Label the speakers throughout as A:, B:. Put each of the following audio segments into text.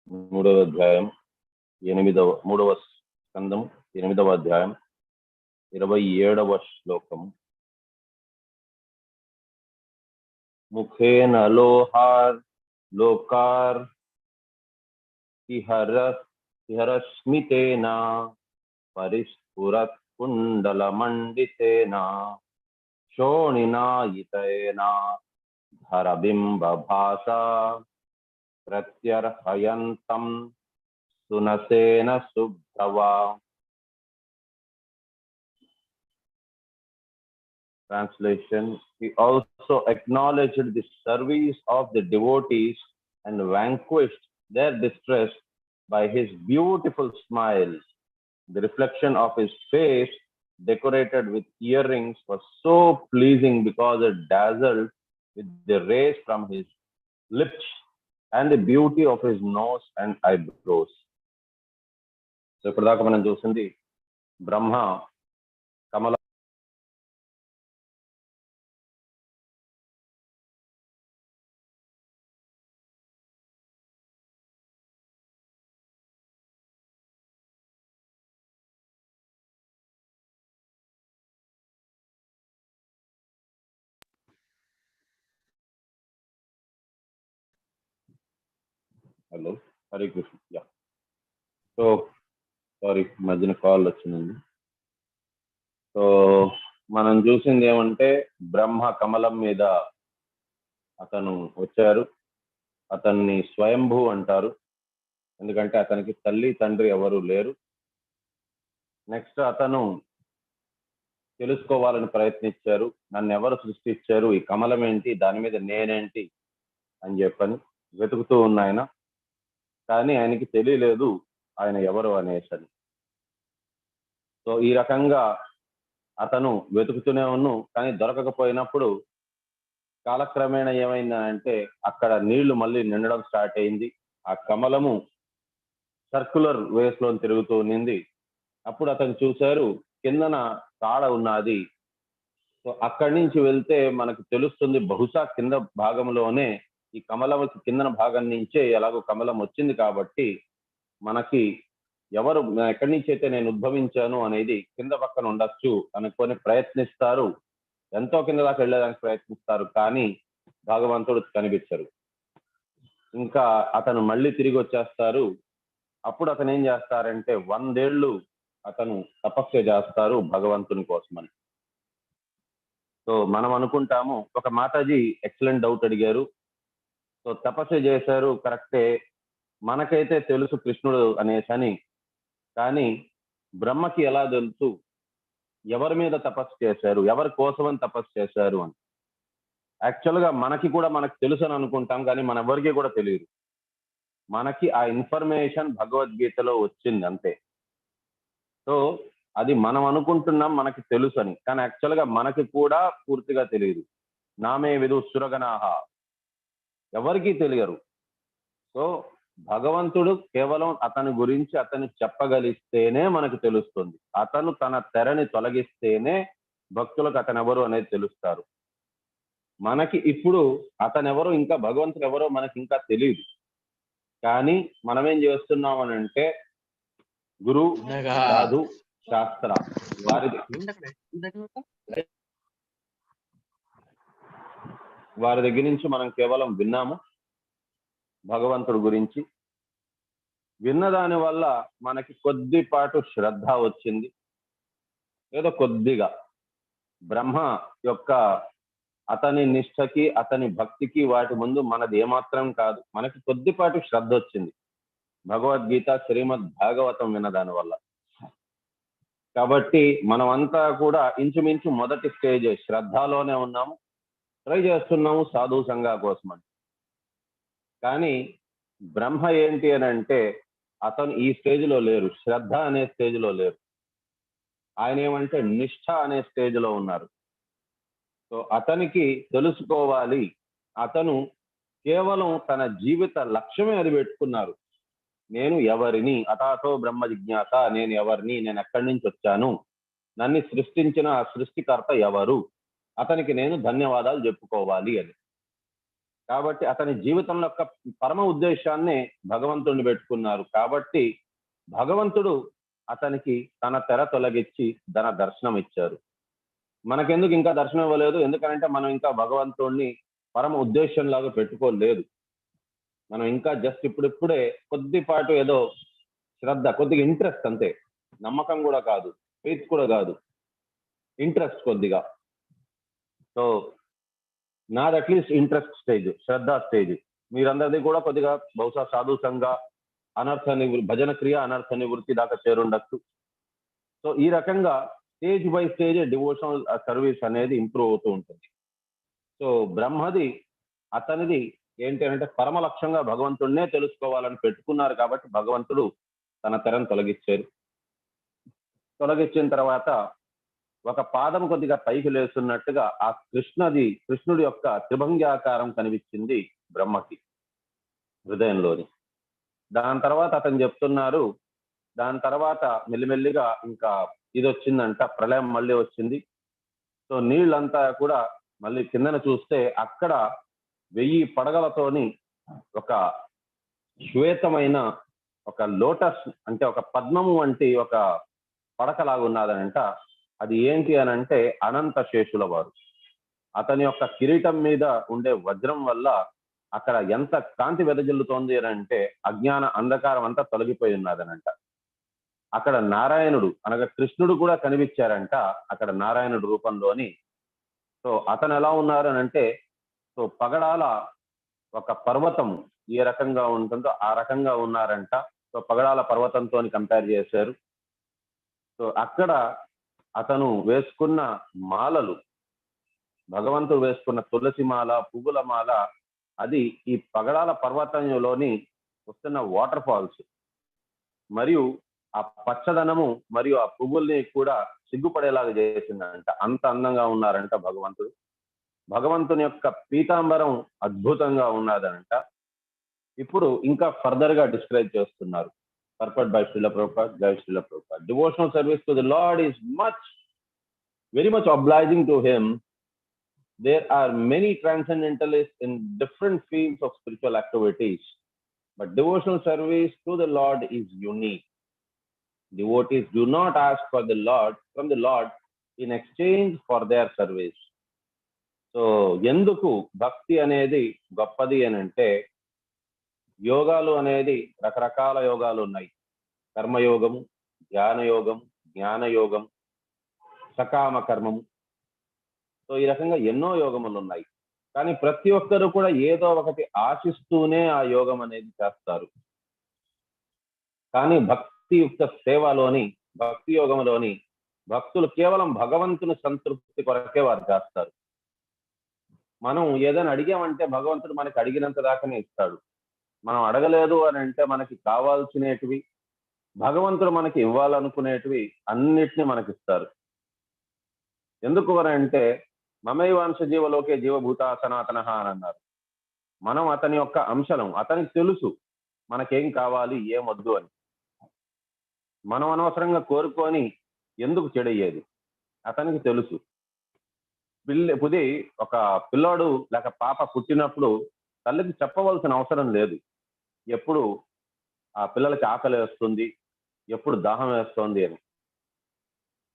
A: మూడవ అధ్యాయం మూడవ స్కందం 8వ అధ్యాయం 27వ శ్లోకం. ముఖేన లోకార్ ఇహరస్మితేన పరిస్ఫురత్ కుండలమండితేన శోణినాయితేన ధరబింబభాసా ప్రత్యర్హయంతం సునసేన శుభ్రవా. Translation: He also acknowledged the service of the devotees and vanquished their distress by his beautiful smile. The reflection of his face, decorated with earrings, was so pleasing because it dazzled with the rays from his lips and the beauty of his nose and eyebrows. So, ఇప్పటిదాకా మనం చూసింది బ్రహ్మ కమల hello Hare Krishna. Yeah, so sorry, మధ్యన call వచ్చిందండి. So మనం చూసింది ఏమంటే బ్రహ్మ కమలం మీద అతను వచ్చారు. అతన్ని స్వయంభూ అంటారు, ఎందుకంటే అతనికి తల్లి తండ్రి ఎవరు లేరు. నెక్స్ట్ అతను తెలుసుకోవాలని ప్రయత్నించారు, నన్ను ఎవరు సృష్టించారు, ఈ కమలం ఏంటి, దాని మీద నేనేంటి అని చెప్పని వెతుకుతూ ఉన్నాయన. కానీ ఆయనకి తెలియలేదు ఆయన ఎవరు అనేసని. సో ఈ రకంగా అతను వెతుకుతూనే ఉన్నాను, కానీ దొరకకపోయినప్పుడు కాలక్రమేణా ఏమైందంటే అక్కడ నీళ్లు మళ్ళీ నిండడం స్టార్ట్ అయింది. ఆ కమలము సర్క్యులర్ వేస్ లో తిరుగుతూ ఉన్నింది. అప్పుడు అతను చూశారు కిందన తాడ ఉన్నది. సో అక్కడి నుంచి వెళ్తే మనకు తెలుస్తుంది, బహుశా కింద భాగంలోనే ఈ కమలంకి కిందన భాగం నుంచే ఎలాగో కమలం వచ్చింది కాబట్టి మనకి ఎవరు ఎక్కడి నుంచి అయితే నేను ఉద్భవించాను అనేది కింద పక్కన ఉండొచ్చు అనుకొని ప్రయత్నిస్తారు. ఎంతో కింద దాకా వెళ్ళేదానికి ప్రయత్నిస్తారు, కానీ భగవంతుడు కనిపించరు. ఇంకా అతను మళ్ళీ తిరిగి వచ్చేస్తారు. అప్పుడు అతను ఏం చేస్తారంటే 100 ఏళ్ళు అతను తపస్సు చేస్తారు భగవంతుని కోసమని. సో మనం అనుకుంటాము, ఒక మాతాజీ ఎక్సలెంట్ డౌట్ అడిగారు. సో తపస్సు చేశారు, కరెక్టే, మనకైతే తెలుసు కృష్ణుడు అనేసని, కానీ బ్రహ్మకి ఎలా తెలుసు ఎవరి మీద తపస్సు చేశారు, ఎవరి కోసమని తపస్సు చేశారు అని? యాక్చువల్గా మనకి కూడా మనకు తెలుసు అని అనుకుంటాం, కానీ మన ఎవరికి కూడా తెలియదు. మనకి ఆ ఇన్ఫర్మేషన్ భగవద్గీతలో వచ్చింది అంతే. సో అది మనం అనుకుంటున్నాం మనకి తెలుసు అని, కానీ యాక్చువల్గా మనకి కూడా పూర్తిగా తెలియదు. నామే విదు సురగణాహ, ఎవరికి తెలియరు. సో భగవంతుడు కేవలం అతని గురించి అతను చెప్పగలిస్తేనే మనకు తెలుస్తుంది. అతను తన తెరని తొలగిస్తేనే భక్తులకు అతను ఎవరు అనేది తెలుస్తారు. మనకి ఇప్పుడు అతను ఎవరో, ఇంకా భగవంతుడు ఎవరో మనకి ఇంకా తెలియదు. కానీ మనం ఏం చేస్తున్నాం అని అంటే గురు, సాధు, శాస్త్ర వారి దగ్గర నుంచి మనం కేవలం విన్నాము భగవంతుడి గురించి. విన్న దాని వల్ల మనకి కొద్దిపాటు శ్రద్ధ వచ్చింది, ఏదో కొద్దిగా బ్రహ్మ యొక్క అతని నిష్ఠకి అతని భక్తికి వాటి ముందు మనది ఏమాత్రం కాదు. మనకి కొద్దిపాటు శ్రద్ధ వచ్చింది భగవద్గీత శ్రీమద్ భాగవతం విన్న దాని వల్ల. కాబట్టి మనమంతా కూడా ఇంచుమించు మొదటి స్టేజ్ శ్రద్ధలోనే ఉన్నాము, ట్రై చేస్తున్నాము సాధు సంఘ కోసమని. కానీ బ్రహ్మ ఏంటి అని అంటే అతను ఈ స్టేజ్లో లేరు, శ్రద్ధ అనే స్టేజ్లో లేరు. ఆయన ఏమంటే నిష్ఠ అనే స్టేజ్లో ఉన్నారు. సో అతనికి తెలుసుకోవాలి, అతను కేవలం తన జీవిత లక్ష్యమే అది పెట్టుకున్నారు. నేను ఎవరిని, అతాతో బ్రహ్మ జిజ్ఞాస, నేను ఎవరిని, నేను ఎక్కడి నుంచి వచ్చాను, నన్ను సృష్టించిన ఆ సృష్టికర్త ఎవరు, అతనికి నేను ధన్యవాదాలు చెప్పుకోవాలి అని. కాబట్టి అతని జీవితంలో యొక్క పరమ ఉద్దేశాన్ని భగవంతుడిని పెట్టుకున్నారు. కాబట్టి భగవంతుడు అతనికి తన తెర తొలగించి తన దర్శనం ఇచ్చారు. మనకెందుకు ఇంకా దర్శనం ఇవ్వలేదు? ఎందుకంటే మనం ఇంకా భగవంతుడిని పరమ ఉద్దేశంలాగా పెట్టుకోలేదు. మనం ఇంకా జస్ట్ ఇప్పుడిప్పుడే కొద్దిపాటు ఏదో శ్రద్ధ, కొద్దిగా ఇంట్రెస్ట్ అంతే. నమ్మకం కూడా కాదు, ఫెయిత్ కూడా కాదు, ఇంట్రెస్ట్ కొద్దిగా. సో నాది అట్లీస్ట్ ఇంట్రెస్ట్ స్టేజ్, శ్రద్ధ స్టేజ్. మీరందరిది కూడా కొద్దిగా బహుశా సాధు సంఘ, అనర్థ భజన క్రియ, అనర్థ నివృత్తి దాకా చేరుండొచ్చు. సో ఈ రకంగా stage by stage devotional service అనేది ఇంప్రూవ్ అవుతూ ఉంటుంది. సో బ్రహ్మది అతనిది ఏంటి అంటే పరమ లక్ష్యంగా భగవంతుడినే తెలుసుకోవాలని పెట్టుకున్నారు. కాబట్టి భగవంతుడు తన తెరను తొలగించారు. తొలగించిన తర్వాత ఒక పాదం కొద్దిగా పైకి లేస్తున్నట్టుగా ఆ కృష్ణుడి యొక్క త్రిభంగ్యాకారం కనిపించింది బ్రహ్మకి హృదయంలోని. దాని తర్వాత అతను చెప్తున్నారు, దాని తర్వాత మెల్లిమెల్లిగా ఇంకా ఇది వచ్చిందంట, ప్రళయం మళ్ళీ వచ్చింది. సో నీళ్ళంతా కూడా మళ్ళీ కిందన చూస్తే అక్కడ 1000 పడగలతోని ఒక శ్వేతమైన ఒక లోటస్ అంటే ఒక పద్మము వంటి ఒక పడకలాగా ఉన్నదనంట. అది ఏంటి అని అంటే అనంత శేషుల వారు. అతని యొక్క కిరీటం మీద ఉండే వజ్రం వల్ల అక్కడ ఎంత కాంతి వెదజల్లుతోంది అని అంటే అజ్ఞాన అంధకారం అంతా తొలగిపోయి ఉన్నదనంట. అక్కడ నారాయణుడు అనగా కృష్ణుడు కూడా కనిపించారంట అక్కడ నారాయణుడు రూపంలోని. సో అతను ఎలా ఉన్నారు అని అంటే, సో పగడాల ఒక పర్వతం ఏ రకంగా ఉంటుందో ఆ రకంగా ఉన్నారంట. సో పగడాల పర్వతంతో కంపేర్ చేశారు. సో అక్కడ అతను వేసుకున్న మాలలు, భగవంతుడు వేసుకున్న తులసి మాల, పువ్వుల మాల, అది ఈ పగడాల పర్వతంలోని వస్తున్న వాటర్ ఫాల్స్ మరియు ఆ పచ్చదనము మరియు ఆ పువ్వుల్ని కూడా సిగ్గుపడేలాగా చేసిందంట. అంత అందంగా ఉన్నారంట భగవంతుడు. భగవంతుని యొక్క పీతాంబరం అద్భుతంగా ఉన్నదంట. ఇప్పుడు ఇంకా ఫర్దర్ గా డిస్క్రైబ్ చేస్తున్నారు. పర్పట్ బై శ్రీల ప్రభుపాద్, జై Srila Prabhupad. Devotional service to the Lord is very much obliging to him. There are many transcendentalists in different fields of spiritual activities, but devotional service to the Lord is unique. Devotees do not ask from the Lord in exchange for their service. So ఎందుకు భక్తి అనేది గొప్పది అని అంటే, యోగాలు అనేది రకరకాల యోగాలు ఉన్నాయి. కర్మయోగము, ధ్యాన యోగం, జ్ఞాన యోగం, సకామ కర్మము. సో ఈ రకంగా ఎన్నో యోగములు ఉన్నాయి. కానీ ప్రతి ఒక్కరు కూడా ఏదో ఒకటి ఆశిస్తూనే ఆ యోగం అనేది చేస్తారు. కానీ భక్తియుక్త సేవలోని, భక్తి యోగంలోని భక్తులు కేవలం భగవంతుని సంతృప్తి కొరకే వారు చేస్తారు. మనం ఏదైనా అడిగామంటే భగవంతుడు మనకి అడిగినంత దాకానే ఇస్తాడు. మనం అడగలేదు అని అంటే మనకి కావాల్సినటివి, భగవంతుడు మనకి ఇవ్వాలనుకునేటివి అన్నిటినీ మనకి ఇస్తారు. ఎందుకు అని అంటే మమైవాంశ జీవలోకే జీవభూత సనాతన అని అన్నారు. మనం అతని యొక్క అంశలం. అతనికి తెలుసు మనకేం కావాలి, ఏం వద్దు అని. మనం అనవసరంగా కోరుకొని ఎందుకు చెడయ్యేది అతనికి తెలుసు. ఒక పిల్లాడు లేక పాప పుట్టినప్పుడు తల్లికి చెప్పవలసిన అవసరం లేదు. ఎప్పుడు ఆ పిల్లలకి ఆకలి వేస్తుంది, ఎప్పుడు దాహం వేస్తుంది అని.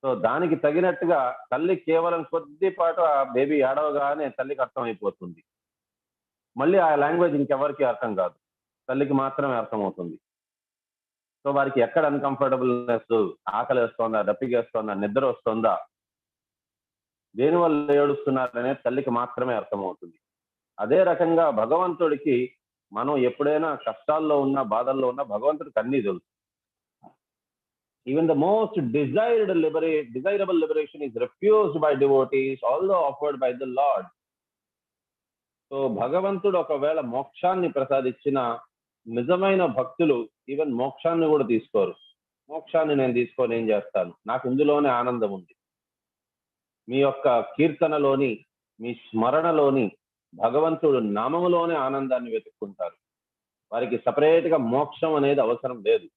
A: సో దానికి తగినట్టుగా తల్లి కేవలం కొద్దిపాటు ఆ బేబీ ఏడవగానే తల్లికి అర్థమైపోతుంది. మళ్ళీ ఆ లాంగ్వేజ్ ఇంకెవరికి అర్థం కాదు, తల్లికి మాత్రమే అర్థమవుతుంది. సో వారికి ఎక్కడ అన్కంఫర్టబుల్నెస్, ఆకలి వేస్తుందా, దప్పిగేస్తుందా, నిద్ర వస్తుందా, దేనివల్ల ఏడుస్తున్నారనే తల్లికి మాత్రమే అర్థమవుతుంది. అదే రకంగా భగవంతుడికి మనం ఎప్పుడైనా కష్టాల్లో ఉన్నా, బాధల్లో ఉన్నా భగవంతుడికి అన్నీ తెలుసు. Even the most desirable liberation is refused by devotees, although offered by the Lord. So భగవంతుడు ఒకవేళ మోక్షాన్ని ప్రసాదించిన నిజమైన భక్తులు ఈవెన్ మోక్షాన్ని కూడా తీసుకోరు. మోక్షాన్ని నేను తీసుకొని ఏం చేస్తాను, నాకు ఇందులోనే ఆనందం ఉంది. మీ యొక్క కీర్తనలోని, మీ స్మరణలోని, భగవంతుడు నామములోనే ఆనందాన్ని వెతుక్కుంటారు. వారికి సపరేట్ గా మోక్షం అనేది అవసరం లేదు.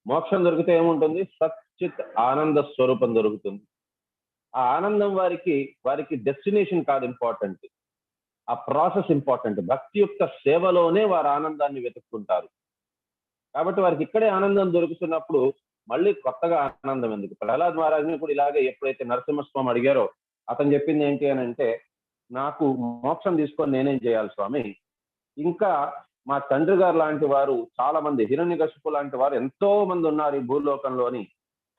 A: మోక్షం దొరికితే ఏముంటుంది, సచ్చిత్ ఆనంద స్వరూపం దొరుకుతుంది. ఆ ఆనందం వారికి డెస్టినేషన్ కాదు ఇంపార్టెంట్. ఆ ప్రాసెస్ ఇంపార్టెంట్. భక్తి యొక్క సేవలోనే వారు ఆనందాన్ని వెతుక్కుంటారు. కాబట్టి వారికి ఇక్కడే ఆనందం దొరుకుతున్నప్పుడు మళ్ళీ కొత్తగా ఆనందం ఎందుకు? ప్రహ్లాద్ మహారాజ్ని కూడా ఇలాగే ఎప్పుడైతే నరసింహస్వామి అడిగారో అతను చెప్పింది ఏంటి అని అంటే, నాకు మోక్షం తీసుకొని నేనేం చేయాలి స్వామి? ఇంకా మా తండ్రి గారు లాంటి వారు చాలా మంది, హిరణ్యకశిపు లాంటి వారు ఎంతో మంది ఉన్నారు ఈ భూలోకంలోని.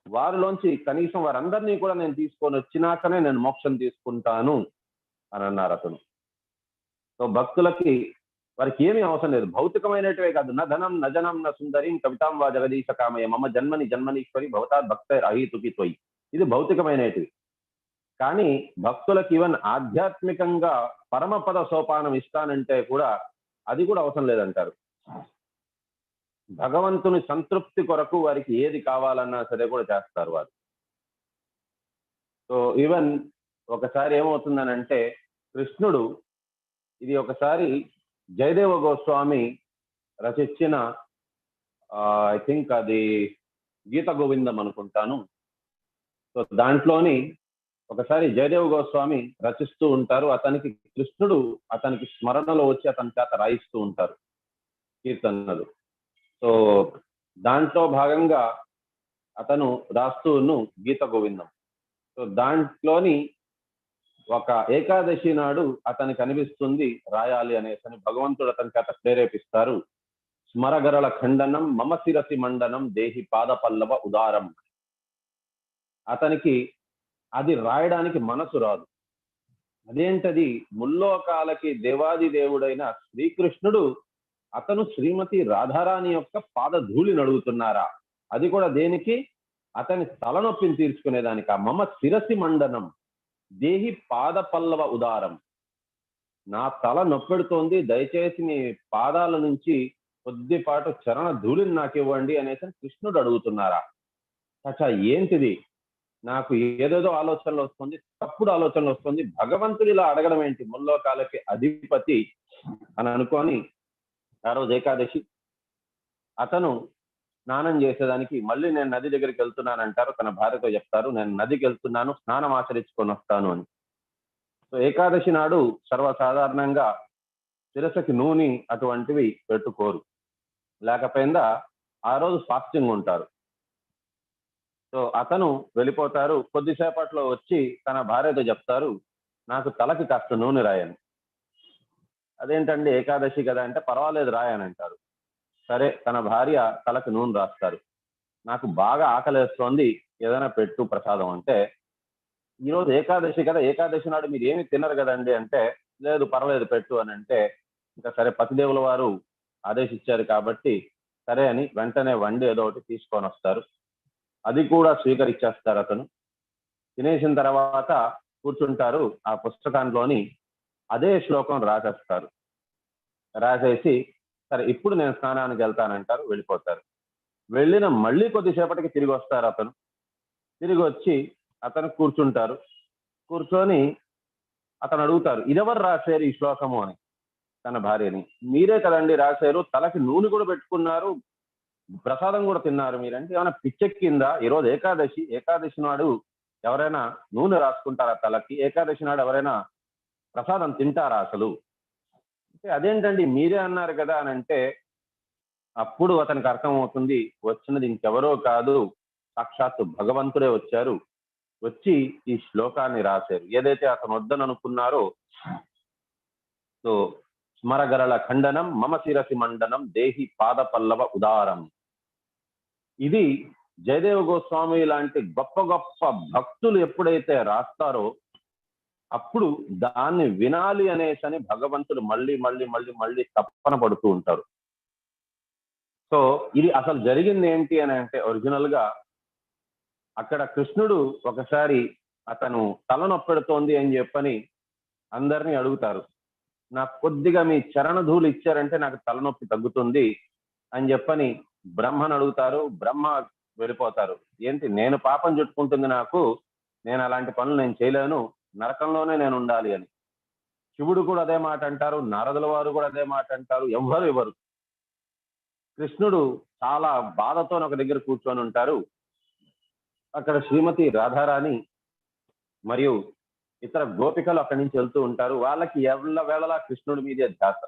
A: వారిలోంచి కనీసం వారందరినీ కూడా నేను తీసుకొని వచ్చినాకనే నేను మోక్షం తీసుకుంటాను అని అన్నారు అతను. సో భక్తులకి వారికి ఏమీ అవసరం లేదు. భౌతికమైనటివే కాదు. న ధనం న జనం న సుందరిం కవితాం వా జగదీశ కామయ మమ జన్మని జన్మనీశ్వరి భవతా భక్త అహీతుకి తొయి. ఇది భౌతికమైనటివి. కానీ భక్తులకు ఈవెన్ ఆధ్యాత్మికంగా పరమపద సోపానం ఇస్తానంటే కూడా అది కూడా అవసరం లేదంటారు. భగవంతుని సంతృప్తి కొరకు వారికి ఏది కావాలన్నా సరే కూడా చేస్తారు వారు. సో ఈవెన్ ఒకసారి ఏమవుతుందనంటే కృష్ణుడు, ఇది ఒకసారి జయదేవ గోస్వామి రచించిన ఐ థింక్ అది గీత గోవిందం అనుకుంటాను. సో దాంట్లోని ఒకసారి జయదేవ గోస్వామి రచిస్తూ ఉంటారు. అతనికి కృష్ణుడు అతనికి స్మరణలో వచ్చి అతని చేత రాయిస్తూ ఉంటారు కీర్తనలు. సో దాంట్లో భాగంగా అతను రాస్తూను గీత గోవిందం. సో దాంట్లోని ఒక ఏకాదశి నాడు అతనికి అనిపిస్తుంది రాయాలి అనేసి, భగవంతుడు అతని చేత ప్రేరేపిస్తారు. స్మరగరళ ఖండనం మమ శిరసి మండనం దేహి పాద పల్లవ ఉదారం. అతనికి అది రాయడానికి మనసు రాదు. అదేంటది? ముల్లోకాలకి దేవాది దేవుడైన శ్రీకృష్ణుడు అతను శ్రీమతి రాధారాణి యొక్క పాద ధూళిని అడుగుతున్నారా? అది కూడా దేనికి? అతని తలనొప్పిని తీర్చుకునేదానిక. మమ శిరసి మండనం దేహి పాద పల్లవ ఉదారం. నా తల నొప్పెడుతోంది, దయచేసి మీ పాదాల నుంచి కొద్దిపాటు చరణ ధూళిని నాకు ఇవ్వండి అనేసి కృష్ణుడు అడుగుతున్నారా? అచ్చా, ఏంటిది? నాకు ఏదేదో ఆలోచనలు వస్తుంది, తప్పుడు ఆలోచనలు వస్తుంది, భగవంతుడు ఇలా అడగడం ఏంటి, ముల్లోకాలకి అధిపతి అని అనుకొని ఆ రోజు ఏకాదశి అతను స్నానం చేసేదానికి మళ్ళీ నేను నది దగ్గరికి వెళ్తున్నానంటారు. తన భార్యతో చెప్తారు, నేను నదికి వెళ్తున్నాను, స్నానం ఆచరించుకొని వస్తాను అని. సో ఏకాదశి నాడు సర్వసాధారణంగా శిరసకి నూనె అటువంటివి పెట్టుకోరు. లేకపోయిందా ఆ రోజు ఫాస్టింగ్ ఉంటారు. సో అతను వెళ్ళిపోతారు. కొద్దిసేపట్లో వచ్చి తన భార్యతో చెప్తారు, నాకు తలకి కాస్త నూనె రాయని. అదేంటండి ఏకాదశి కదా అంటే, పర్వాలేదు రాయనంటారు. సరే, తన భార్య తలకు నూనె రాస్తారు. నాకు బాగా ఆకలేస్తోంది, ఏదైనా పెట్టు ప్రసాదం అంటే, ఈరోజు ఏకాదశి కదా, ఏకాదశి నాడు మీరు ఏమి తినరు కదండి అంటే, లేదు పర్వాలేదు పెట్టు అని అంటే, ఇంకా సరే పతిదేవుల వారు ఆదేశించారు కాబట్టి సరే అని వెంటనే వండి ఏదో ఒకటి తీసుకొని వస్తారు. అది కూడా స్వీకరించేస్తారు. అతను తినేసిన తర్వాత కూర్చుంటారు. ఆ పుస్తకంలోని అదే శ్లోకం రాసేస్తారు. రాసేసి సరే ఇప్పుడు నేను స్నానానికి వెళ్తానంటారు. వెళ్ళిపోతారు. వెళ్ళిన మళ్ళీ కొద్దిసేపటికి తిరిగి వస్తారు. అతను తిరిగి వచ్చి అతను కూర్చుంటారు. కూర్చొని అతను అడుగుతారు, ఇదెవరు రాశారు ఈ శ్లోకము అని తన భార్యని. మీరే కదండి రాశారు, తలకి నూనె కూడా పెట్టుకున్నారు, ప్రసాదం కూడా తిన్నారు మీరంటే, ఏమైనా పిచ్చెక్కిందా? ఈరోజు ఏకాదశి, ఏకాదశి నాడు ఎవరైనా నూనె రాసుకుంటారా తలకి? ఏకాదశి నాడు ఎవరైనా ప్రసాదం తింటారా అసలు అంటే? అదేంటండి మీరే అన్నారు కదా అని అంటే, అప్పుడు అతనికి అర్థమవుతుంది, వచ్చినది ఇంకెవరో కాదు, సాక్షాత్తు భగవంతుడే వచ్చారు. వచ్చి ఈ శ్లోకాన్ని రాశారు. ఏదైతే అతను వద్దని అనుకున్నారో, సో స్మరగరళ ఖండనం మమ శిరసి మండనం దేహి పాద పల్లవ ఉదారం. ఇది జయదేవ గోస్వామి లాంటి గొప్ప గొప్ప భక్తులు ఎప్పుడైతే రాస్తారో అప్పుడు దాన్ని వినాలి అనేసని భగవంతుడు మళ్ళీ మళ్ళీ మళ్ళీ మళ్ళీ తప్పన పడుతూ ఉంటారు. సో ఇది అసలు జరిగింది ఏంటి అని అంటే, ఒరిజినల్ గా అక్కడ కృష్ణుడు ఒకసారి అతను తలనొప్పెడుతోంది అని చెప్పని అందరినీ అడుగుతారు. నాకు కొద్దిగా మీ చరణ ధూళి ఇచ్చారంటే నాకు తలనొప్పి తగ్గుతుంది అని చెప్పని బ్రహ్మను అడుగుతారు. బ్రహ్మ వెళ్ళిపోతారు. ఏంటి, నేను పాపం చుట్టుకుంటుంది, నాకు, నేను అలాంటి పనులు నేను చేయలేను, నరకంలోనే నేను ఉండాలి అని. శివుడు కూడా అదే మాట అంటారు, నారదుల వారు కూడా అదే మాట అంటారు. ఎవ్వరు ఇవ్వరు. కృష్ణుడు చాలా బాధతో ఒక దగ్గర కూర్చొని ఉంటారు. అక్కడ శ్రీమతి రాధారాణి మరియు ఇతర గోపికలు అక్కడి నుంచి వెళ్తూ ఉంటారు. వాళ్ళకి ఎల్ల వేళలా కృష్ణుడి మీదే ధ్యాస.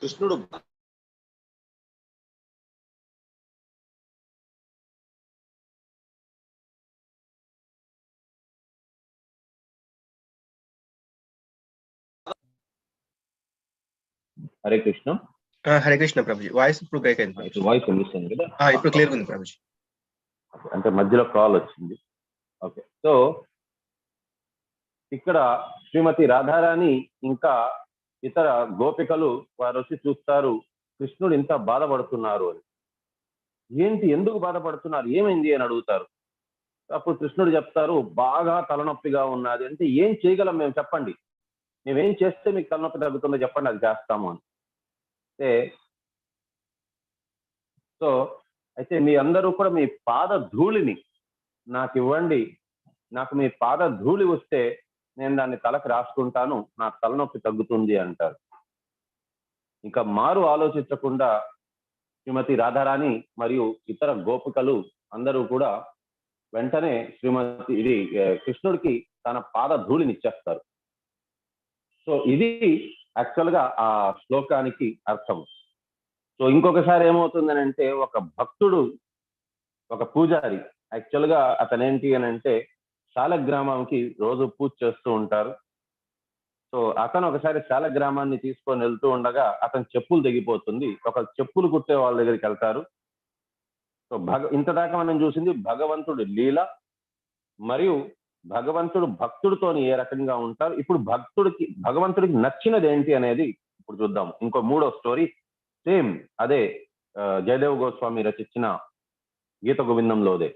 A: కృష్ణుడు హరే కృష్ణ.
B: హరే కృష్ణ ప్రభుజీ. వాయిస్ ఇప్పుడు బ్రేక్ అయింది.
A: వాయిస్ వినిపిస్తుంది కదా?
B: ఇప్పుడు క్లియర్ ఉంది ప్రభుజీ.
A: అంటే మధ్యలో కాల్ వచ్చింది. ఓకే. సో ఇక్కడ శ్రీమతి రాధారాణి ఇంకా ఇతర గోపికలు వారు వచ్చి చూస్తారు, కృష్ణుడు ఇంత బాధపడుతున్నారు అని. ఏంటి, ఎందుకు బాధపడుతున్నారు, ఏమైంది అని అడుగుతారు. అప్పుడు కృష్ణుడు చెప్తారు, బాగా తలనొప్పిగా ఉన్నది. అంటే ఏం చేయగలం మేము, చెప్పండి, మేమేం చేస్తే మీకు తలనొప్పి తగ్గుతుందో చెప్పండి, అది చేస్తాము అని. అయితే మీ అందరూ కూడా మీ పాద ధూళిని నాకు ఇవ్వండి, నాకు మీ పాద ధూళి వస్తే నేను దాన్ని తలకు రాసుకుంటాను, నా తలనొప్పి తగ్గుతుంది అంటారు. ఇంకా మారు ఆలోచించకుండా శ్రీమతి రాధారాణి మరియు ఇతర గోపికలు అందరూ కూడా వెంటనే కృష్ణుడికి తన పాద ధూళిని ఇచ్చేస్తారు. సో ఇది యాక్చువల్గా ఆ శ్లోకానికి అర్థం. సో ఇంకొకసారి ఏమవుతుందని అంటే, ఒక భక్తుడు, ఒక పూజారి, యాక్చువల్గా అతనేంటి అని అంటే శాలగ్రామంకి రోజు పూజ చేస్తూ ఉంటారు. సో అతను ఒకసారి శాలగ్రామాన్ని తీసుకొని వెళ్తూ ఉండగా అతని చెప్పులు తెగిపోతుంది. ఒక చెప్పులు కుట్టే వాళ్ళ దగ్గరికి వెళ్తారు. సో ఇంతదాకా మనం చూసింది భగవంతుడు లీల మరియు భగవంతుడు భక్తుడితోని ఏ రకంగా ఉంటారు. ఇప్పుడు భగవంతుడికి నచ్చినది ఏంటి అనేది ఇప్పుడు చూద్దాం. ఇంకో మూడో స్టోరీ సేమ్ అదే జయదేవ్ గోస్వామి రచించిన గీత గోవిందంలోదే.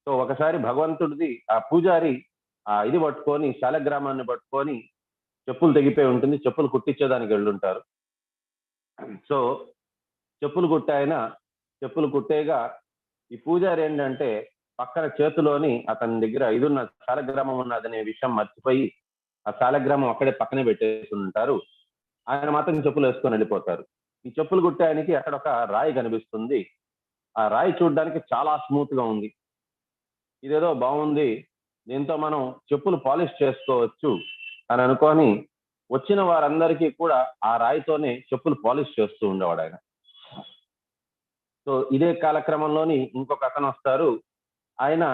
A: సో ఒకసారి భగవంతుడిది ఆ పూజారి ఇది పట్టుకొని, శాలగ్రామాన్ని పట్టుకొని, చెప్పులు తెగిపోయి ఉంటుంది, చెప్పులు కుట్టించేదానికి వెళ్ళుంటారు. సో చెప్పులు కుట్టేగా ఈ పూజారి ఏంటంటే పక్కన చేతిలోని అతని దగ్గర ఇదున్న శాలగ్రామం ఉన్నదనే విషయం మర్చిపోయి ఆ శాలగ్రామం అక్కడే పక్కనే పెట్టేసి ఉంటారు. ఆయన మాత్రం చెప్పులు వేసుకొని వెళ్ళిపోతారు. ఈ చెప్పులు కుట్టాయనికి అక్కడ ఒక రాయి కనిపిస్తుంది. ఆ రాయి చూడడానికి చాలా స్మూత్ గా ఉంది. ఇదేదో బాగుంది, దీంతో మనం చెప్పులు పాలిష్ చేసుకోవచ్చు అని అనుకొని వచ్చిన వారందరికీ కూడా ఆ రాయితోనే చెప్పులు పాలిష్ చేస్తూ ఉండేవాడు ఆయన. సో ఇదే కాలక్రమంలోని ఇంకొక అతను వస్తారు. ఆయన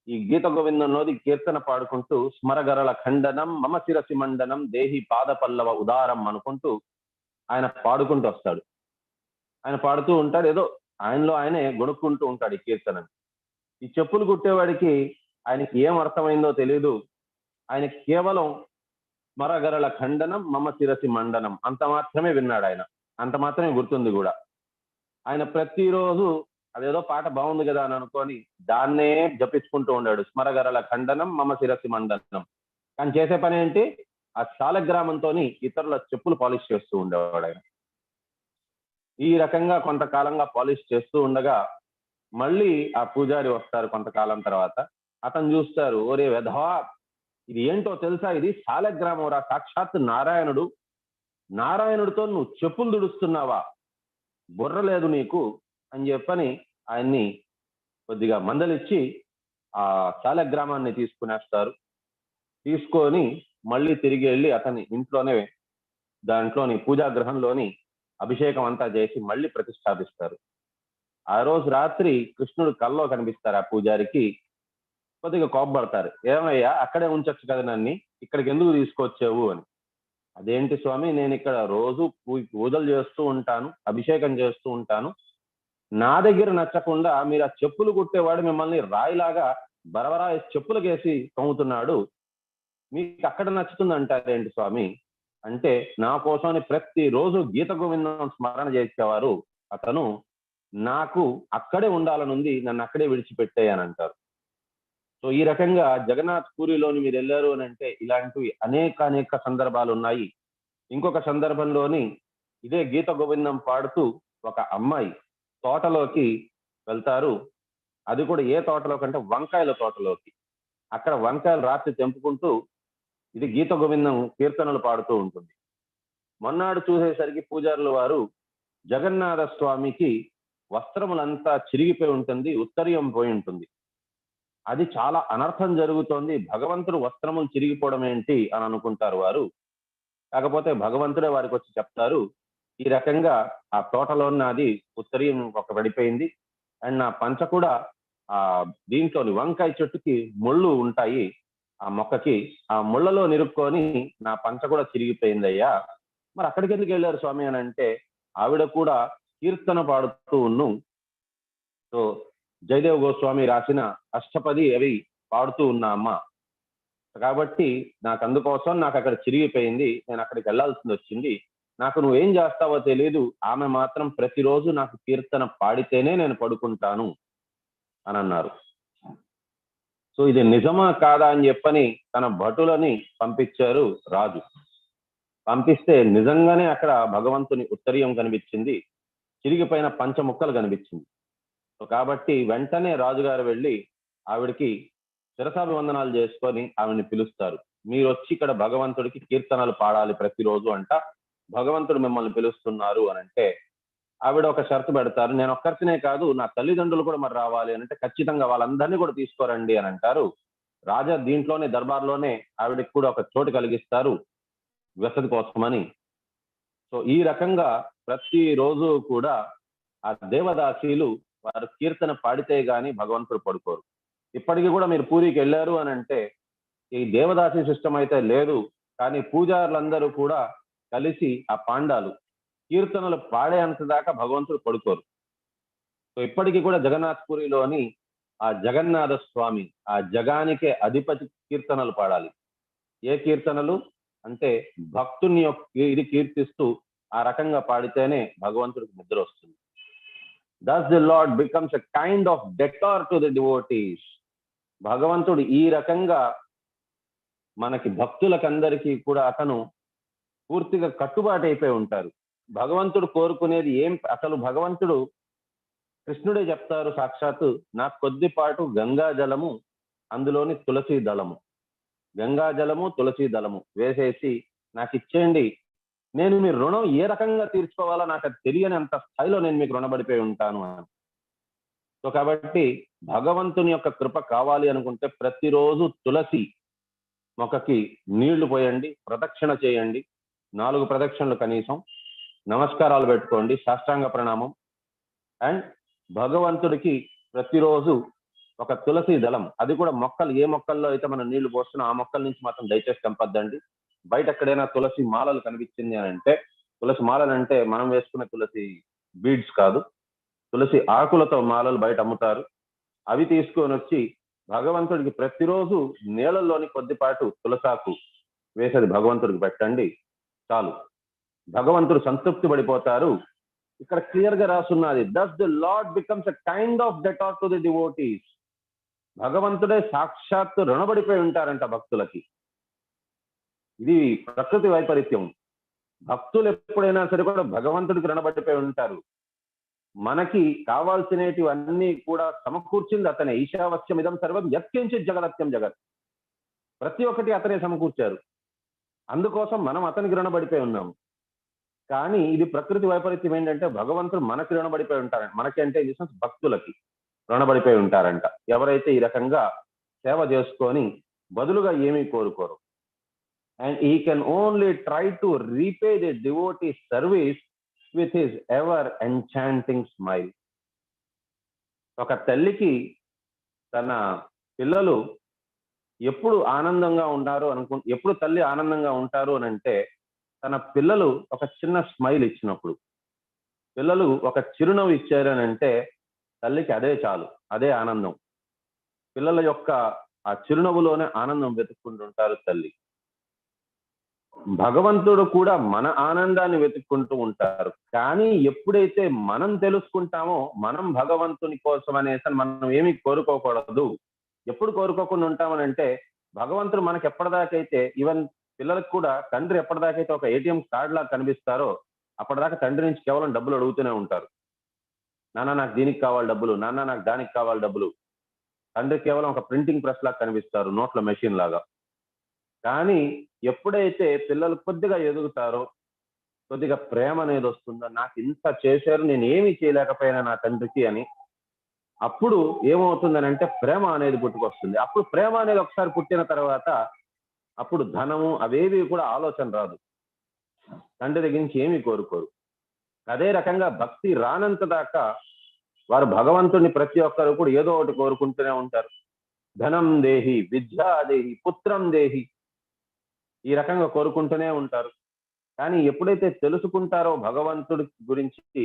A: ఈ గీత గోవిందంలోది కీర్తన పాడుకుంటూ స్మరగరళ ఖండనం మమ శిరసి మండనం దేహి పాద పల్లవ ఉదారం అనుకుంటూ ఆయన పాడుకుంటూ వస్తాడు. ఆయన పాడుతూ ఉంటాడు, ఏదో ఆయనలో ఆయనే గొనుక్కుంటూ ఉంటాడు ఈ కీర్తనని. ఈ చెప్పులు కుట్టేవాడికి ఆయనకి ఏం అర్థమైందో తెలియదు. ఆయన కేవలం స్మరగరళ ఖండనం మమ శిరసి మండనం అంత మాత్రమే విన్నాడు ఆయన, అంత మాత్రమే గుర్తుంది కూడా. ఆయన ప్రతిరోజు అదేదో పాట బాగుంది కదా అని అనుకొని దాన్నే జపించుకుంటూ ఉన్నాడు, స్మరగరళ ఖండనం మమ శిరసి మండనం. కానీ చేసే పని ఏంటి, ఆ శాలగ్రామంతో ఇతరుల చెప్పులు పాలిష్ చేస్తూ ఉండేవాడు ఆయన. ఈ రకంగా కొంతకాలంగా పాలిష్ చేస్తూ ఉండగా మళ్ళీ ఆ పూజారి వస్తారు కొంతకాలం తర్వాత. అతను చూస్తారు, ఓరే వెధవా, ఇది ఏంటో తెలుసా, ఇది శాలగ్రామం రా, సాక్షాత్ నారాయణుడితో నువ్వు చెప్పులు దుడుస్తున్నావా, బుర్ర లేదు నీకు అని చెప్పని ఆయన్ని కొద్దిగా మందలిచ్చి ఆ శాలగ్రామాన్ని తీసుకొని మళ్ళీ తిరిగి వెళ్ళి అతని ఇంట్లోనే దాంట్లోని పూజాగృహంలోని అభిషేకం అంతా చేసి మళ్ళీ ప్రతిష్టాపిస్తారు. ఆ రోజు రాత్రి కృష్ణుడు కల్లో కనిపిస్తారు ఆ పూజారికి. కొద్దిగా కోపపడతారు, ఏమయ్యా అక్కడే ఉంచొచ్చు కదా నన్ను, ఇక్కడికి ఎందుకు తీసుకొచ్చావు అని. అదేంటి స్వామి, నేను ఇక్కడ రోజు పూజలు చేస్తూ ఉంటాను, అభిషేకం చేస్తూ ఉంటాను, నా దగ్గర నచ్చకుండా మీరు ఆ చెప్పులు కుట్టేవాడు మిమ్మల్ని రాయిలాగా బరబరా చెప్పులకేసి తోముతున్నాడు, మీకు అక్కడ నచ్చుతుంది అంటారేంటి స్వామి అంటే, నా కోసమని ప్రతిరోజు గీత గోవిందం స్మరణ చేసేవారు అతను, నాకు అక్కడే ఉండాలనుంది, నన్ను అక్కడే విడిచిపెట్టేయనంటారు. సో ఈ రకంగా జగన్నాథ్ పూరిలోని మీరు వెళ్ళారు అని అంటే ఇలాంటివి అనేక సందర్భాలు ఉన్నాయి. ఇంకొక సందర్భంలోని ఇదే గీత గోవిందం పాడుతూ ఒక అమ్మాయి తోటలోకి వెళ్తారు. అది కూడా ఏ తోటలో కంటే వంకాయల తోటలోకి. అక్కడ వంకాయలు రాత్రి తెంపుకుంటూ ఇది గీత గోవిందం కీర్తనలు పాడుతూ ఉంటుంది. మొన్నాడు చూసేసరికి పూజారుల వారు జగన్నాథ స్వామికి వస్త్రములంతా చిరిగిపోయి ఉంటుంది, ఉత్తరీయం పోయి ఉంటుంది. అది చాలా అనర్థం జరుగుతోంది, భగవంతుడు వస్త్రములు చిరిగిపోవడం ఏంటి అని అనుకుంటారు వారు. కాకపోతే భగవంతుడే వారికి వచ్చి చెప్తారు, ఈ రకంగా ఆ తోటలో నాది ఉత్తరీయం ఒక పడిపోయింది, అండ్ నా పంచ కూడా ఆ దీంట్లోని వంకాయ చెట్టుకి ముళ్ళు ఉంటాయి, ఆ మొక్కకి ఆ ముళ్ళలో నిరుక్కొని నా పంచ కూడా చిరిగిపోయిందయ్యా. మరి అక్కడికి ఎందుకు వెళ్ళారు స్వామి అని అంటే, ఆవిడ కూడా కీర్తన పాడుతూ ఉన్ను. సో జయదేవ్ గోస్వామి రాసిన అష్టపది అవి పాడుతూ ఉన్నా అమ్మ, కాబట్టి నాకు అందుకోసం నాకు అక్కడ చిరిగిపోయింది, నేను అక్కడికి వెళ్లాల్సింది వచ్చింది, నాకు నువ్వేం చేస్తావో తెలియదు, ఆమె మాత్రం ప్రతిరోజు నాకు కీర్తన పాడితేనే నేను పడుకుంటాను అని అన్నారు. సో ఇది నిజమా కాదా అని చెప్పని తన భటులని పంపించారు రాజు. పంపిస్తే నిజంగానే అక్కడ భగవంతుని ఉత్తరీయం కనిపించింది, చిరిగిపోయిన పంచ ముక్కలు కనిపించింది. సో కాబట్టి వెంటనే రాజుగారు వెళ్ళి ఆవిడికి శిరసాభివందనాలు చేసుకొని ఆవిడని పిలుస్తారు. మీరు వచ్చి ఇక్కడ భగవంతుడికి కీర్తనలు పాడాలి ప్రతిరోజు అంట, భగవంతుడు మిమ్మల్ని పిలుస్తున్నారు అని అంటే, ఆవిడ ఒక షరతు పెడతారు, నేను ఒక్కరినే కాదు నా తల్లిదండ్రులు కూడా మరి రావాలి అని అంటే, ఖచ్చితంగా వాళ్ళందరినీ కూడా తీసుకోరండి అని అంటారు. రాజా దీంట్లోనే దర్బార్లోనే ఆవిడకి కూడా ఒక చోటు కలిగిస్తారు వసతి కోసమని. సో ఈ రకంగా ప్రతిరోజు కూడా ఆ దేవదాసీలు వారు కీర్తన పాడితే గాని భగవంతుడు పడుకోరు. ఇప్పటికీ కూడా మీరు పూరికి వెళ్ళారు అని అంటే, ఈ దేవదాసి సిస్టమ్ అయితే లేదు, కానీ పూజారులందరూ కూడా కలిసి ఆ పాండాలు కీర్తనలు పాడేంత దాకా భగవంతుడు పడుకోరు. సో ఇప్పటికీ కూడా జగన్నాథ్ పూరిలోని ఆ జగన్నాథ స్వామి ఆ జగానికే అధిపతి కీర్తనలు పాడాలి. ఏ కీర్తనలు అంటే భక్తుని యొక్క ఇది కీర్తిస్తూ ఆ రకంగా పాడితేనే భగవంతుడికి నిద్ర వస్తుంది. Thus the Lord becomes a kind of debtor to the devotees. భగవంతుడు ఈ రకంగా మనకి భక్తులకందరికీ కూడా అతను పూర్తిగా కట్టుబాటు అయిపోయి ఉంటారు. భగవంతుడు కోరుకునేది ఏం, అసలు భగవంతుడు కృష్ణుడే చెప్తారు సాక్షాత్తు, నాకు కొద్దిపాటు గంగా జలము అందులోని తులసి దళము, గంగా జలము తులసి దళము వేసేసి నాకు ఇచ్చేయండి, నేను మీ రుణం ఏ రకంగా తీర్చుకోవాలో నాకు అది తెలియని అంత స్థాయిలో నేను మీకు రుణపడిపోయి ఉంటాను అని. సో కాబట్టి భగవంతుని యొక్క కృప కావాలి అనుకుంటే ప్రతిరోజు తులసి మొక్కకి నీళ్లు పోయండి, ప్రదక్షిణ చేయండి, 4 ప్రదక్షిణలు కనీసం, నమస్కారాలు పెట్టుకోండి, సాష్టాంగ ప్రణామం, అండ్ భగవంతుడికి ప్రతిరోజు ఒక తులసి దళం, అది కూడా మొక్కలు ఏ మొక్కల్లో అయితే మనం నీళ్లు పోస్తున్నా ఆ మొక్కల నుంచి మాత్రం దయచేసి తెంపద్దండి. బయట ఎక్కడైనా తులసి మాలలు కనిపించింది అని అంటే, తులసి మాలలు అంటే మనం వేసుకునే తులసి బీడ్స్ కాదు, తులసి ఆకులతో మాలలు బయట అమ్ముతారు, అవి తీసుకొని వచ్చి భగవంతుడికి ప్రతిరోజు నీళ్ళల్లోని కొద్దిపాటు తులసాకు వేసేది భగవంతుడికి పెట్టండి, చాలు, భగవంతుడు సంతృప్తి పడిపోతారు. ఇక్కడ క్లియర్ గా రాసున్నది, thus the Lord becomes a kind of debtor to the devotees. భగవంతుడే సాక్షాత్తు రుణపడిపోయి ఉంటారంట భక్తులకి. ఇది ప్రకృతి వైపరీత్యం. భక్తులు ఎప్పుడైనా సరే కూడా భగవంతుడికి రుణపడిపోయి ఉంటారు. మనకి కావాల్సినటివన్నీ కూడా సమకూర్చింది అతనే. ఈశావస్యం ఇదం సర్వం యత్కించిత్ జగదత్యం జగత్, ప్రతి ఒక్కటి అతనే సమకూర్చారు. అందుకోసం మనం అతనికి రుణపడిపోయి ఉన్నాము. కానీ ఇది ప్రకృతి వైపరీత్యం ఏంటంటే, భగవంతుడు మనకి రుణపడిపోయి ఉంటారంట. మనకి అంటే ఇన్ ది సెన్స్ భక్తులకి రుణపడిపోయి ఉంటారంట, ఎవరైతే ఈ రకంగా సేవ చేసుకొని బదులుగా ఏమీ కోరుకోరు. And he can only try to repay the devotee service with his ever enchanting smile. ఒక తల్లికి తన పిల్లలు ఎప్పుడు ఆనందంగా ఉంటారు ఎప్పుడు తల్లి ఆనందంగా ఉంటారు అని అంటే, తన పిల్లలు ఒక చిన్న స్మైల్ ఇచ్చినప్పుడు, పిల్లలు ఒక చిరునవ్వు ఇచ్చారు అని అంటే తల్లికి అదే చాలు, అదే ఆనందం. పిల్లల యొక్క ఆ చిరునవ్వులోనే ఆనందం వెతుక్కుంటుంటారు తల్లి. భగవంతుడు కూడా మన ఆనందాన్ని వెతుక్కుంటూ ఉంటారు. కానీ ఎప్పుడైతే మనం తెలుసుకుంటామో మనం భగవంతుని కోసం అనేసి మనం ఏమీ కోరుకోకూడదు. ఎప్పుడు కోరుకోకుండా ఉంటామనంటే, భగవంతుడు మనకి ఎప్పటిదాకైతే, ఈవెన్ పిల్లలకు కూడా తండ్రి ఎప్పటిదాకైతే ఒక ఏటీఎం కార్డ్ లాగా కనిపిస్తారో అప్పటిదాకా తండ్రి నుంచి కేవలం డబ్బులు అడుగుతూనే ఉంటారు. నాన్న నాకు దీనికి కావాలి డబ్బులు, నాన్న నాకు దానికి కావాలి డబ్బులు. తండ్రి కేవలం ఒక ప్రింటింగ్ ప్రెస్ లాగా కనిపిస్తారు, నోట్ల మెషిన్ లాగా. కానీ ఎప్పుడైతే పిల్లలు కొద్దిగా ఎదుగుతారో, కొద్దిగా ప్రేమ అనేది వస్తుందో, నాకు ఇంత చేశారు నేను ఏమీ చేయలేకపోయినా నా తండ్రికి అని, అప్పుడు ఏమవుతుందని అంటే ప్రేమ అనేది పుట్టుకొస్తుంది. అప్పుడు ప్రేమ అనేది ఒకసారి పుట్టిన తర్వాత అప్పుడు ధనము అవేవి కూడా ఆలోచన రాదు. తండ్రి దగ్గర నుంచి ఏమీ కోరుకోరు. అదే రకంగా భక్తి రానంత దాకా వారు భగవంతుని ప్రతి ఒక్కరు కూడా ఏదో ఒకటి కోరుకుంటూనే ఉంటారు. ధనం దేహి, విద్యా దేహి, పుత్రం దేహి, ఈ రకంగా కోరుకుంటూనే ఉంటారు. కానీ ఎప్పుడైతే తెలుసుకుంటారో భగవంతుడి గురించి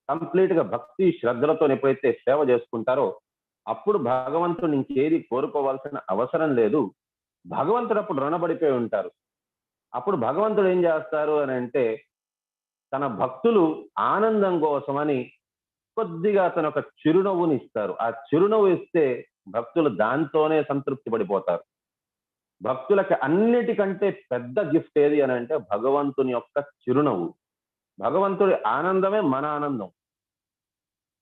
A: కంప్లీట్ గా భక్తి శ్రద్ధలతో ఎప్పుడైతే సేవ చేసుకుంటారో అప్పుడు భగవంతుడు ఇంకేది కోరుకోవాల్సిన అవసరం లేదు. భగవంతుడు అప్పుడు రుణపడిపోయి ఉంటారు. అప్పుడు భగవంతుడు ఏం చేస్తారు అని అంటే తన భక్తులు ఆనందం కోసమని కొద్దిగా అతను ఒక చిరునవ్వుని ఇస్తారు. ఆ చిరునవ్వు ఇస్తే భక్తులు దాంతోనే సంతృప్తి పడిపోతారు. భక్తులకి అన్నిటికంటే పెద్ద గిఫ్ట్ ఏది అని అంటే భగవంతుని యొక్క చిరునవ్వు. భగవంతుడి ఆనందమే మన ఆనందం.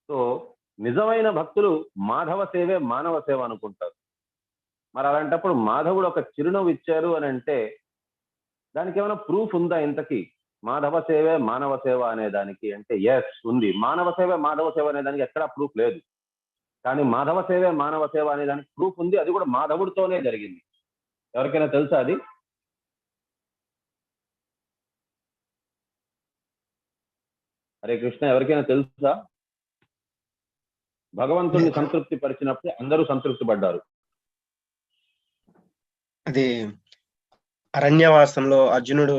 A: సో నిజమైన భక్తులు మాధవ సేవే మానవ సేవ అనుకుంటారు. మరి అలాంటప్పుడు మాధవుడు ఒక చిరునవ్వు ఇచ్చారు అని అంటే దానికి ఏమైనా ప్రూఫ్ ఉందా ఇంతకీ? మాధవ సేవే మానవ సేవ అనే దానికి అంటే ఎస్ ఉంది. మానవ సేవే మాధవ సేవ అనే దానికి ఎక్కడా ప్రూఫ్ లేదు. కానీ మాధవ సేవే మానవ సేవ అనే దానికి ప్రూఫ్ ఉంది. అది కూడా మాధవుడితోనే జరిగింది. ఎవరికైనా తెలుసా అది? హరే కృష్ణ, ఎవరికైనా తెలుసా? భగవంతుడిని సంతృప్తి పరిచినప్పుడు అందరూ సంతృప్తి పడ్డారు.
B: అది అరణ్యవాసంలో అర్జునుడు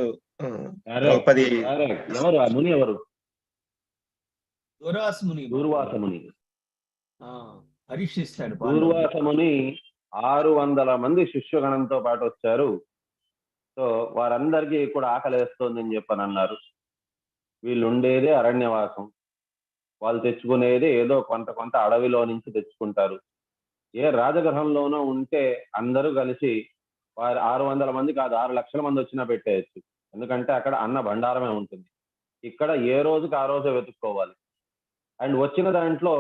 B: ద్రౌపది
A: ఎవరు ఆ ముని? ఎవరు?
C: దూర్వాస ముని
A: పరీక్షిస్తాడు. దూర్వాస ముని 600 మంది శిష్యగణంతో పాటు వచ్చారు. సో వారందరికీ కూడా ఆకలేస్తోందని చెప్పని అన్నారు. వీళ్ళు ఉండేదే అరణ్యవాసం. వాళ్ళు తెచ్చుకునేది ఏదో కొంత అడవిలో నుంచి తెచ్చుకుంటారు. ఏ రాజగృహంలోనో ఉంటే అందరూ కలిసి వారు 600 మంది కాదు 6 లక్షల మంది వచ్చినా పెట్టేయచ్చు. ఎందుకంటే అక్కడ అన్న భండారమే ఉంటుంది. ఇక్కడ ఏ రోజుకి ఆ రోజే వెతుక్కోవాలి. అండ్ వచ్చిన దాంట్లో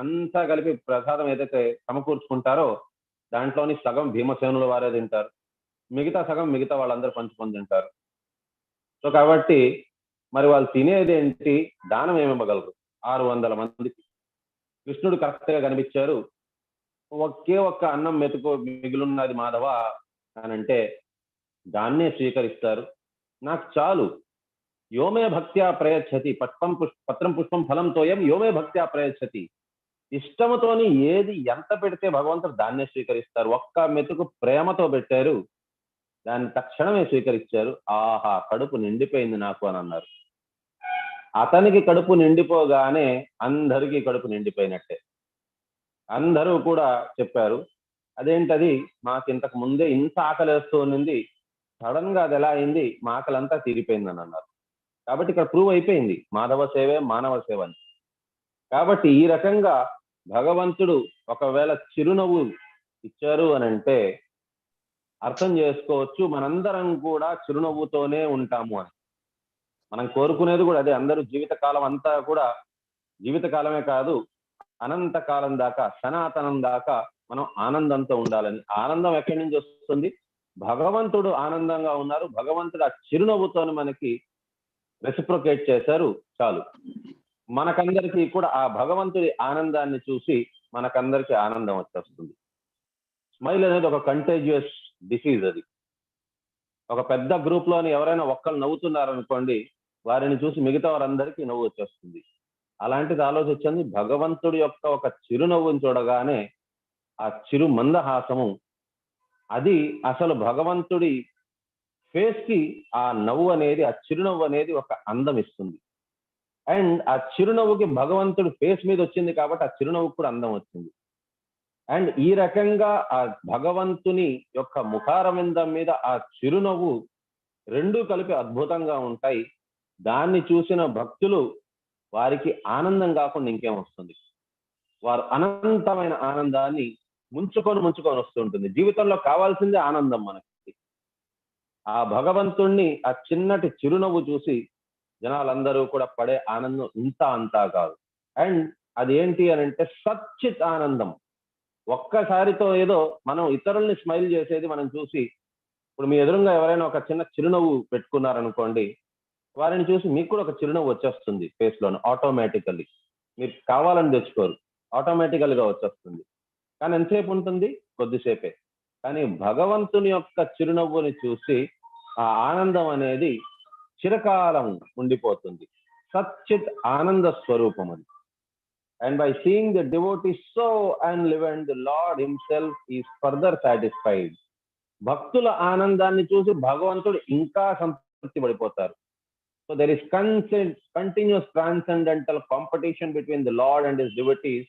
A: అంతా కలిపి ప్రసాదం ఏదైతే సమకూర్చుకుంటారో దాంట్లోని సగం భీమసేనుల వారే తింటారు, మిగతా సగం మిగతా వాళ్ళందరూ పంచుకొని తింటారు. సో కాబట్టి మరి వాళ్ళు తినేది ఏంటి? దానం ఏమివ్వగలరు 600 మందికి? కృష్ణుడు కరెక్ట్ గా కనిపించారు. ఒకే ఒక్క అన్నం మిగిలిన్నది మాధవ అని అంటే దాన్నే స్వీకరిస్తారు. నాకు చాలు. యోమే భక్త్యా ప్రయచ్చతి పత్రం పుష్పం ఫలం తోయం యోమే భక్త్యా ప్రయచ్చతి. ఇష్టముతోని ఏది ఎంత పెడితే భగవంతుడు దాన్నే స్వీకరిస్తారు. ఒక్క మెతుకు ప్రేమతో పెట్టారు, దాన్ని తక్షణమే స్వీకరించారు. ఆహా, కడుపు నిండిపోయింది నాకు అని అన్నారు. అతనికి కడుపు నిండిపోగానే అందరికీ కడుపు నిండిపోయినట్టే. అందరూ కూడా చెప్పారు, అదేంటది, మాకు ఇంతకు ముందే ఇంత ఆకలేస్తూ ఉన్నింది, సడన్ గా అది ఎలా అయింది, మా ఆకలంతా తీరిపోయిందని అన్నారు. కాబట్టి ఇక్కడ ప్రూవ్ అయిపోయింది మాధవ సేవే మానవ సేవ అని. కాబట్టి ఈ రకంగా భగవంతుడు ఒకవేళ చిరునవ్వు ఇచ్చారు అని అంటే అర్థం చేసుకోవచ్చు మనందరం కూడా చిరునవ్వుతోనే ఉంటాము అని. మనం కోరుకునేది కూడా అదే. అందరూ జీవితకాలం అంతా కూడా, జీవితకాలమే కాదు అనంత కాలం దాకా, సనాతనం దాకా మనం ఆనందంతో ఉండాలని. ఆనందం ఎక్కడి నుంచి వస్తుంది? భగవంతుడు ఆనందంగా ఉన్నారు, భగవంతుడు ఆ చిరునవ్వుతో మనకి రెసిప్రొకేట్ చేశారు, చాలు. మనకందరికీ కూడా ఆ భగవంతుడి ఆనందాన్ని చూసి మనకందరికీ ఆనందం వచ్చేస్తుంది. స్మైల్ అనేది ఒక కంటేజియస్ డిసీజ్. అది ఒక పెద్ద గ్రూప్ లోని ఎవరైనా ఒక్కరు నవ్వుతున్నారనుకోండి, వారిని చూసి మిగతా వారందరికీ నవ్వు వచ్చేస్తుంది. అలాంటిది ఆలోచించింది. భగవంతుడి యొక్క ఒక చిరునవ్వుని చూడగానే ఆ చిరు మందహాసము, అది అసలు భగవంతుడి ఫేస్ కి ఆ నవ్వు అనేది, ఆ చిరునవ్వు అనేది ఒక అందం ఇస్తుంది. అండ్ ఆ చిరునవ్వుకి భగవంతుడి ఫేస్ మీద వచ్చింది కాబట్టి ఆ చిరునవ్వుకు కూడా అందం వచ్చింది. అండ్ ఈ రకంగా ఆ భగవంతుని యొక్క ముఖారవిందం మీద ఆ చిరునవ్వు రెండూ కలిపి అద్భుతంగా ఉంటాయి. దాన్ని చూసిన భక్తులు వారికి ఆనందం కాకుండా ఇంకేం వస్తుంది? వారు అనంతమైన ఆనందాన్ని ముంచుకొని వస్తుంటుంది. జీవితంలో కావాల్సిందే ఆనందం మనకి. ఆ భగవంతుణ్ణి ఆ చిన్నటి చిరునవ్వు చూసి జనాలందరూ కూడా పడే ఆనందం ఇంత అంతా కాదు. అండ్ అది ఏంటి అని అంటే సచ్చిత్ ఆనందం. ఒక్కసారితో ఏదో మనం ఇతరుల్ని స్మైల్ చేసేది మనం చూసి, ఇప్పుడు మీ ఎదురుగా ఎవరైనా ఒక చిన్న చిరునవ్వు పెట్టుకున్నారనుకోండి, వారిని చూసి మీకు కూడా ఒక చిరునవ్వు వచ్చేస్తుంది ఫేస్ లోనే ఆటోమేటికల్లీ. మీరు కావాలని తెచ్చుకోరు. ఆటోమేటికల్ గా వచ్చేస్తుంది. కానీ ఎంతసేపు ఉంటుంది? కొద్దిసేపే. కానీ భగవంతుని యొక్క చిరునవ్వుని చూసి ఆ ఆనందం అనేది చిరకాలం ఉండిపోతుంది. సచ్చిత్ ఆనంద స్వరూపం అది. And by seeing the devotee so enlivened, the Lord himself is further satisfied. భక్తుల ఆనందాన్ని చూసి భగవంతుడు ఇంకా సంతృప్తి పడిపోతారు. So there is continuous transcendental competition between the Lord and his devotees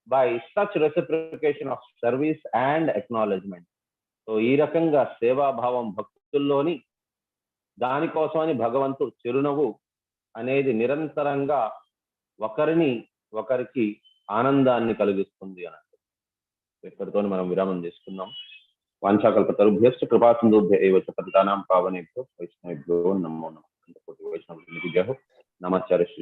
A: by such reciprocation of service and acknowledgement. So ఈ రకంగా సేవాభావం భక్తుల్లోని దానికోసమని భగవంతుడు చిరునవ్వు అనేది నిరంతరంగా ఒకరికి ఆనందాన్ని కలిగిస్తుంది అన్నట్టు. ఇక్కడితో మనం విరామం తీసుకుందాం. వాంఛాకల్పతరుభ్యశ్చ కృపాసింధుభ్య ఏవ చ పతితానాం పావనేభ్యో వైష్ణవేభ్యో నమో నమః. వైష్ణవ నమాచార్య